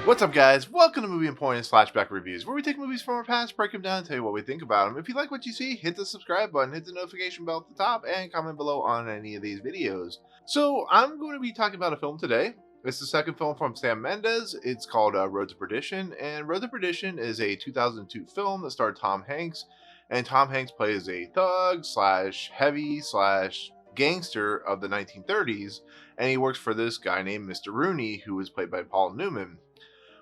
What's up, guys? Welcome to Movie and Point Flashback Reviews, where we take movies from our past, break them down, and tell you what we think about them. If you like what you see, hit the subscribe button, hit the notification bell at the top, and comment below on any of these videos. So, I'm going to be talking about a film today. It's the second film from Sam Mendes. It's called Road to Perdition, and Road to Perdition is a 2002 film that starred Tom Hanks, and Tom Hanks plays a thug slash heavy slash gangster of the 1930s, and he works for this guy named Mr. Rooney, who is played by Paul Newman.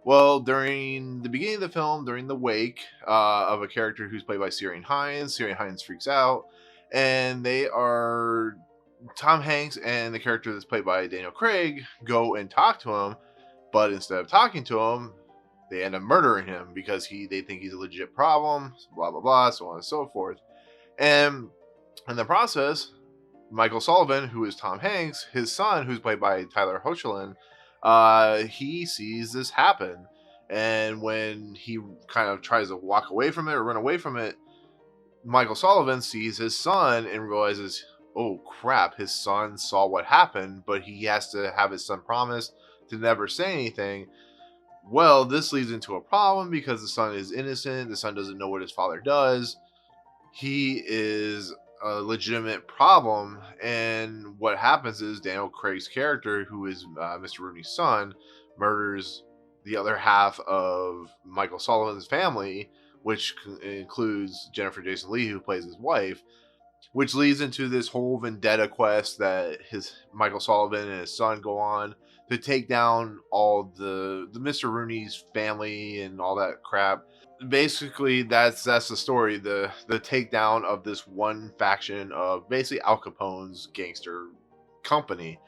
Well, during the beginning of the film, during the wake of a character who's played by Ciarán Hinds freaks out, and they are Tom Hanks and the character that's played by Daniel Craig go and talk to him, but instead of talking to him, they end up murdering him because they think he's a legit problem, blah blah blah, so on and so forth. And in the process, Michael Sullivan, who is Tom Hanks, his son, who's played by Tyler Hoechlin, he sees this happen. And when he kind of tries to walk away from it or run away from it, Michael Sullivan sees his son and realizes, oh crap, his son saw what happened, but he has to have his son promise to never say anything. Well, this leads into a problem because the son is innocent. The son doesn't know what his father does. He is a legitimate problem, and what happens is Daniel Craig's character, who is Mr. Rooney's son, murders the other half of Michael Sullivan's family, which includes Jennifer Jason Leigh, who plays his wife, which leads into this whole vendetta quest that his Michael Sullivan and his son go on to take down all the Mr. Rooney's family and all that crap. Basically, that's the story, the takedown of this one faction of basically Al Capone's gangster company.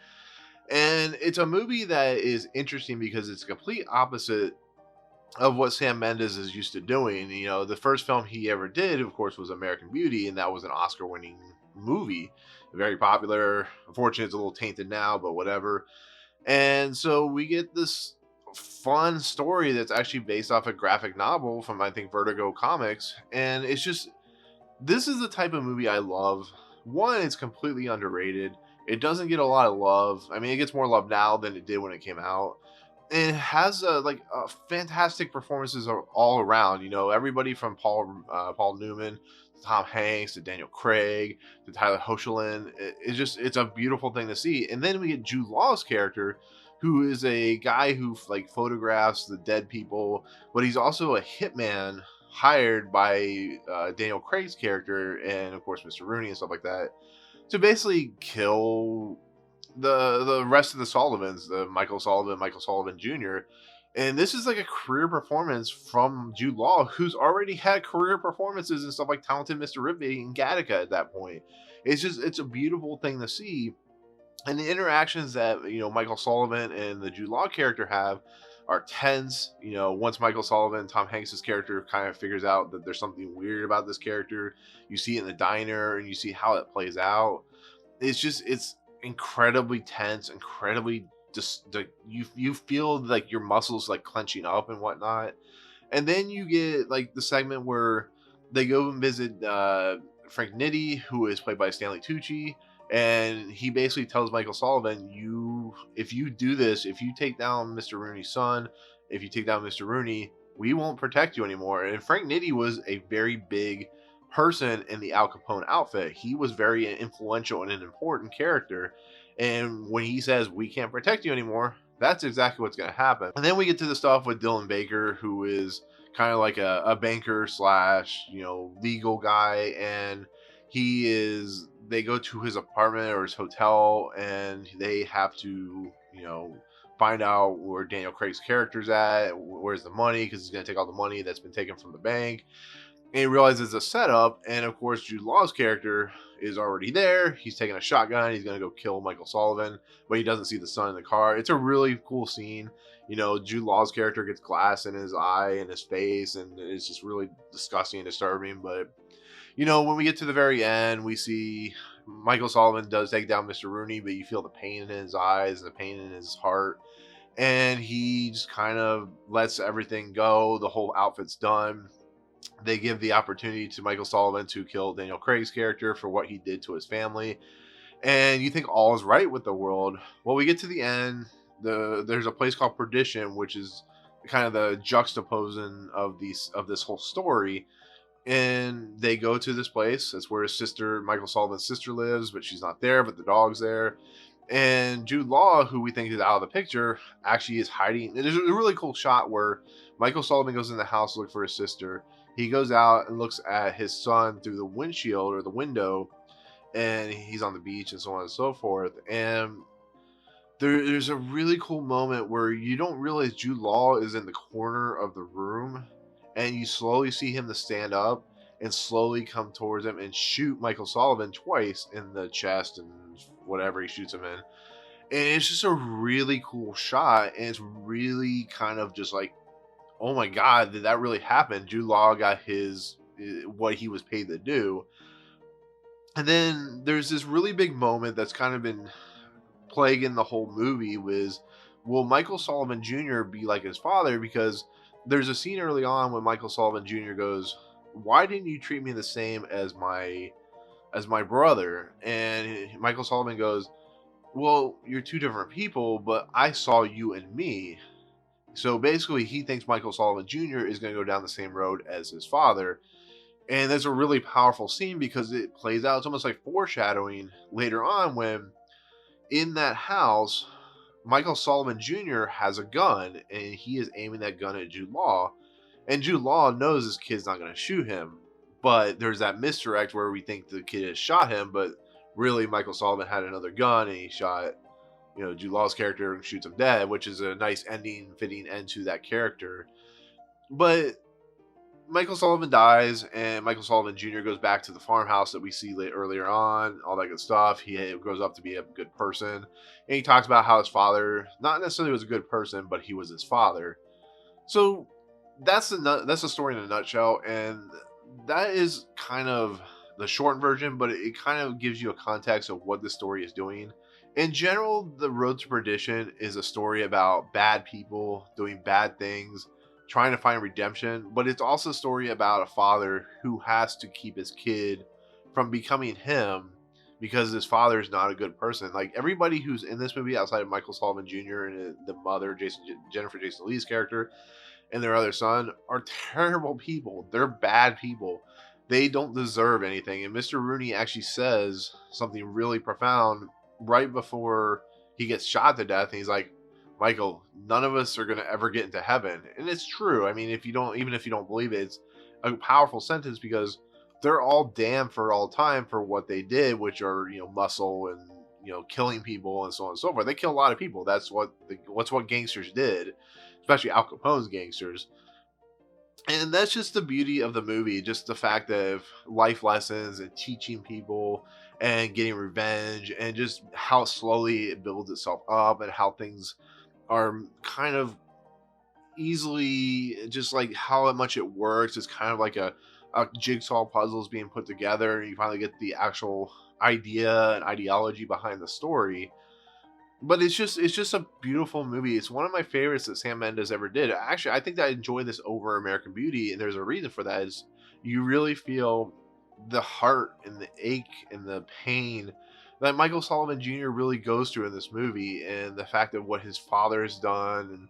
And it's a movie that is interesting because it's a complete opposite of what Sam Mendes is used to doing. You know, the first film he ever did, of course, was American Beauty, and that was an Oscar-winning movie, very popular. Unfortunately, it's a little tainted now, but whatever. And so we get this fun story that's actually based off a graphic novel from, I think, Vertigo Comics, and it's just, this is the type of movie I love. One, it's completely underrated. It doesn't get a lot of love. I mean, it gets more love now than it did when it came out. And it has fantastic performances all around. You know, everybody from Paul Newman, to Tom Hanks, to Daniel Craig, to Tyler Hoechlin. It's a beautiful thing to see. And then we get Jude Law's character, who is a guy who like photographs the dead people, but he's also a hitman hired by Daniel Craig's character and of course Mr. Rooney and stuff like that to basically kill the rest of the Sullivans, the Michael Sullivan Jr. And this is like a career performance from Jude Law, who's already had career performances and stuff like Talented Mr. Ripley and Gattaca at that point. It's a beautiful thing to see. And the interactions that, you know, Michael Sullivan and the Jude Law character have are tense. You know, once Michael Sullivan, Tom Hanks's character, kind of figures out that there's something weird about this character, you see it in the diner and you see how it plays out. It's incredibly tense, incredibly just you feel like your muscles like clenching up and whatnot. And then you get like the segment where they go and visit Frank Nitti, who is played by Stanley Tucci, and he basically tells Michael Sullivan, if you do this, if you take down Mr. Rooney's son, if you take down Mr. Rooney, we won't protect you anymore. And Frank Nitti was a very big person in the Al Capone outfit. He was very influential and an important character. And when he says we can't protect you anymore, that's exactly what's going to happen. And then we get to the stuff with Dylan Baker, who is kind of like a banker slash, you know, legal guy. And they go to his apartment or his hotel and they have to, you know, find out where Daniel Craig's character's at, where's the money, because he's going to take all the money that's been taken from the bank. And he realizes it's a setup, and of course Jude Law's character is already there. He's taking a shotgun, he's going to go kill Michael Sullivan, but he doesn't see the son in the car. It's a really cool scene. You know, Jude Law's character gets glass in his eye and his face, and it's just really disgusting and disturbing. But, you know, when we get to the very end, we see Michael Sullivan does take down Mr. Rooney, but you feel the pain in his eyes and the pain in his heart. And he just kind of lets everything go. The whole outfit's done. They give the opportunity to Michael Sullivan to kill Daniel Craig's character for what he did to his family. And you think all is right with the world. Well, we get to the end. There's a place called Perdition, which is kind of the juxtaposing of this whole story. And they go to this place. That's where his sister, Michael Sullivan's sister, lives, but she's not there, but the dog's there. And Jude Law, who we think is out of the picture, actually is hiding. There's a really cool shot where Michael Sullivan goes in the house to look for his sister. He goes out and looks at his son through the windshield or the window, and he's on the beach and so on and so forth. And there's a really cool moment where you don't realize Jude Law is in the corner of the room, and you slowly see him to stand up and slowly come towards him and shoot Michael Sullivan twice in the chest and whatever he shoots him in. And it's just a really cool shot, and it's really kind of just like, oh my god, did that really happen? Jude Law got his what he was paid to do. And then there's this really big moment that's kind of been plaguing the whole movie was, will Michael Sullivan Jr. be like his father? Because there's a scene early on when Michael Sullivan Jr. goes, why didn't you treat me the same as my brother? And Michael Sullivan goes, well, you're two different people, but I saw you and me. So basically he thinks Michael Sullivan Jr. is going to go down the same road as his father. And that's a really powerful scene because it plays out. It's almost like foreshadowing later on when in that house, Michael Sullivan Jr. has a gun and he is aiming that gun at Jude Law. And Jude Law knows this kid's not going to shoot him. But there's that misdirect where we think the kid has shot him, but really Michael Sullivan had another gun and he shot, Jude Law's character and shoots him dead, which is a nice ending, fitting end to that character. But Michael Sullivan dies, and Michael Sullivan Jr. goes back to the farmhouse that we see earlier on, all that good stuff. He grows up to be a good person, and he talks about how his father, not necessarily was a good person, but he was his father. So that's the story in a nutshell, and that is kind of the short version, but it kind of gives you a context of what the story is doing. In general, The Road to Perdition is a story about bad people doing bad things, trying to find redemption, but it's also a story about a father who has to keep his kid from becoming him because his father is not a good person. Like everybody who's in this movie outside of Michael Sullivan Jr. and the mother, Jennifer Jason Leigh's character, and their other son are terrible people. They're bad people. They don't deserve anything. And Mr. Rooney actually says something really profound right before he gets shot to death. And he's like, Michael, none of us are going to ever get into heaven. And it's true. I mean, even if you don't believe it, it's a powerful sentence because they're all damned for all time for what they did, which are, muscle and, killing people and so on and so forth. They kill a lot of people. That's what gangsters did, especially Al Capone's gangsters. And that's just the beauty of the movie, just the fact of life lessons and teaching people and getting revenge and just how slowly it builds itself up and how things are kind of easily, just like how much it works. It's kind of like a jigsaw puzzles being put together, and you finally get the actual idea and ideology behind the story. But it's just a beautiful movie. It's one of my favorites that Sam Mendes ever did. Actually, I think that I enjoy this over American Beauty, and there's a reason for that. Is you really feel the heart and the ache and the pain that Michael Sullivan Jr. really goes through in this movie, and the fact of what his father's done, and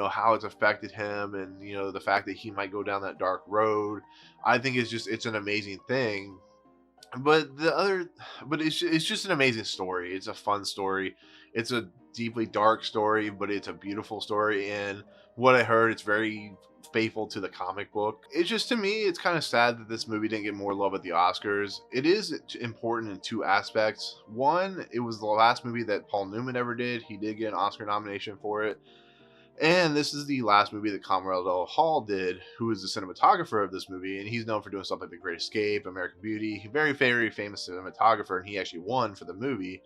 how it's affected him, and the fact that he might go down that dark road. I think it's an amazing thing. But it's just an amazing story. It's a fun story. It's a deeply dark story, but it's a beautiful story. And what I heard, it's very faithful to the comic book. It's just, to me, it's kind of sad that this movie didn't get more love at the Oscars. It is important in two aspects. One, it was the last movie that Paul Newman ever did. He did get an Oscar nomination for it. And this is the last movie that Comrade Hall did, who is the cinematographer of this movie, and he's known for doing stuff like The Great Escape, American Beauty. Very, very famous cinematographer, and he actually won for the movie.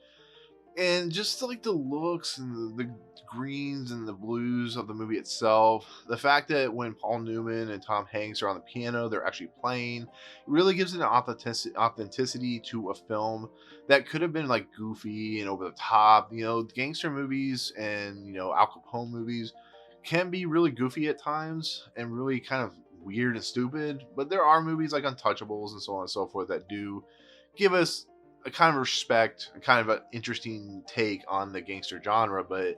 And just like the looks and the greens and the blues of the movie itself, the fact that when Paul Newman and Tom Hanks are on the piano, they're actually playing, it really gives it an authenticity to a film that could have been like goofy and over the top. Gangster movies and Al Capone movies can be really goofy at times and really kind of weird and stupid, but there are movies like Untouchables and so on and so forth that do give us a kind of respect, a kind of an interesting take on the gangster genre. But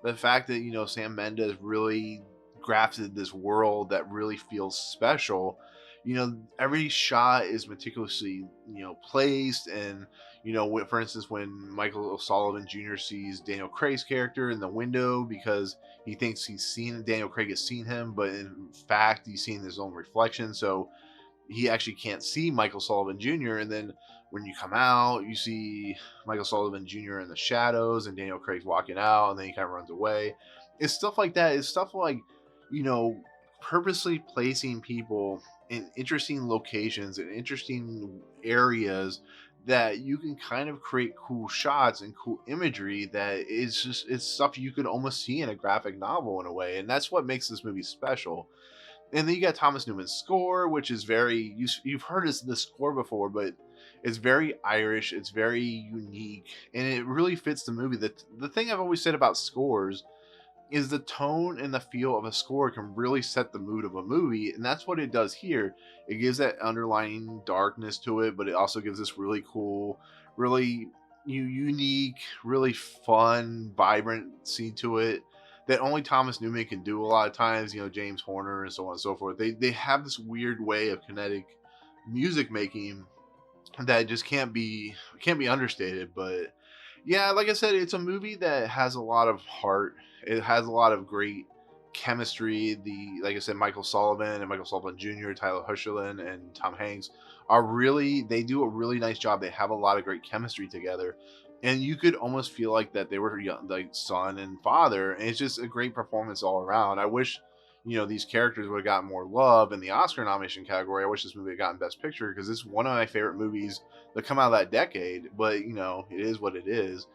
the fact that Sam Mendes really crafted this world that really feels special. You know, every shot is meticulously, placed. And, for instance, when Michael O'Sullivan Jr. sees Daniel Craig's character in the window because he thinks Daniel Craig has seen him, but in fact, he's seen his own reflection. So he actually can't see Michael Sullivan Jr. And then when you come out, you see Michael Sullivan Jr. in the shadows and Daniel Craig's walking out, and then he kind of runs away. It's stuff like that. It's stuff like, you know, purposely placing people in interesting locations and interesting areas that you can kind of create cool shots and cool imagery that it's stuff you could almost see in a graphic novel in a way. And that's what makes this movie special. And then you got Thomas Newman's score, which is very, you've heard the score before, but it's very Irish, it's very unique, and it really fits the movie. The thing I've always said about scores is the tone and the feel of a score can really set the mood of a movie, and that's what it does here. It gives that underlying darkness to it, but it also gives this really cool, really unique, really fun, vibrant scene to it that only Thomas Newman can do a lot of times. James Horner and so on and so forth. They have this weird way of kinetic music making that just can't be understated. But yeah, like I said, it's a movie that has a lot of heart. It has a lot of great chemistry. Like I said, Michael Sullivan and Michael Sullivan Jr., Tyler Hoechlin, and Tom Hanks they do a really nice job. They have a lot of great chemistry together. And you could almost feel like that they were young, like son and father. And it's just a great performance all around. I wish, these characters would have gotten more love in the Oscar nomination category. I wish this movie had gotten Best Picture because it's one of my favorite movies that come out of that decade. But, it is what it is.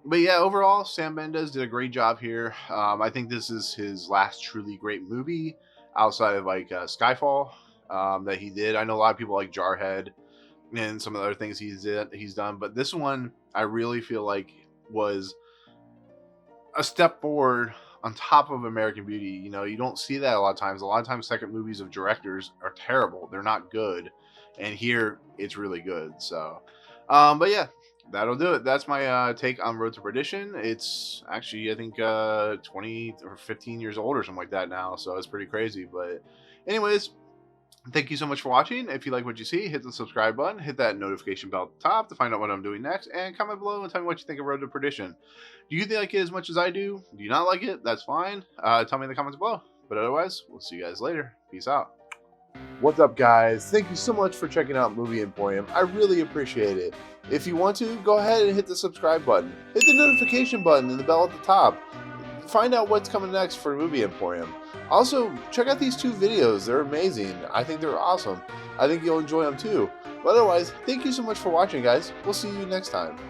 But yeah, overall, Sam Mendes did a great job here. I think this is his last truly great movie outside of Skyfall that he did. I know a lot of people like Jarhead and some of the other things he's done, but this one I really feel like was a step forward on top of American Beauty. You don't see that a lot of times. A lot of times second movies of directors are terrible. They're not good. And here it's really good. So, but yeah, that'll do it. That's my take on Road to Perdition. It's actually, I think, 20 or 15 years old or something like that now. So it's pretty crazy. But anyways, thank you so much for watching. If you like what you see, hit the subscribe button, hit that notification bell at the top to find out what I'm doing next, and comment below and tell me what you think of Road to Perdition. Do you like it as much as I do? Do you not like it? That's fine. Tell me in the comments below. But otherwise, we'll see you guys later. Peace out. What's up, guys? Thank you so much for checking out Movie Emporium. I really appreciate it. If you want to, go ahead and hit the subscribe button. Hit the notification button and the bell at the top. Find out what's coming next for Movie Emporium. Also, check out these 2 videos. They're amazing. I think they're awesome. I think you'll enjoy them too. But otherwise, thank you so much for watching, guys. We'll see you next time.